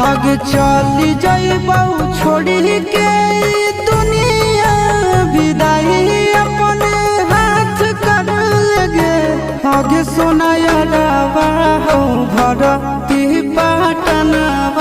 आगे चली जाइबौ छोड़ी के दुनिया विदाई अपने हाथ कर लगे। आगे सोनाया हो भर की पाटनवा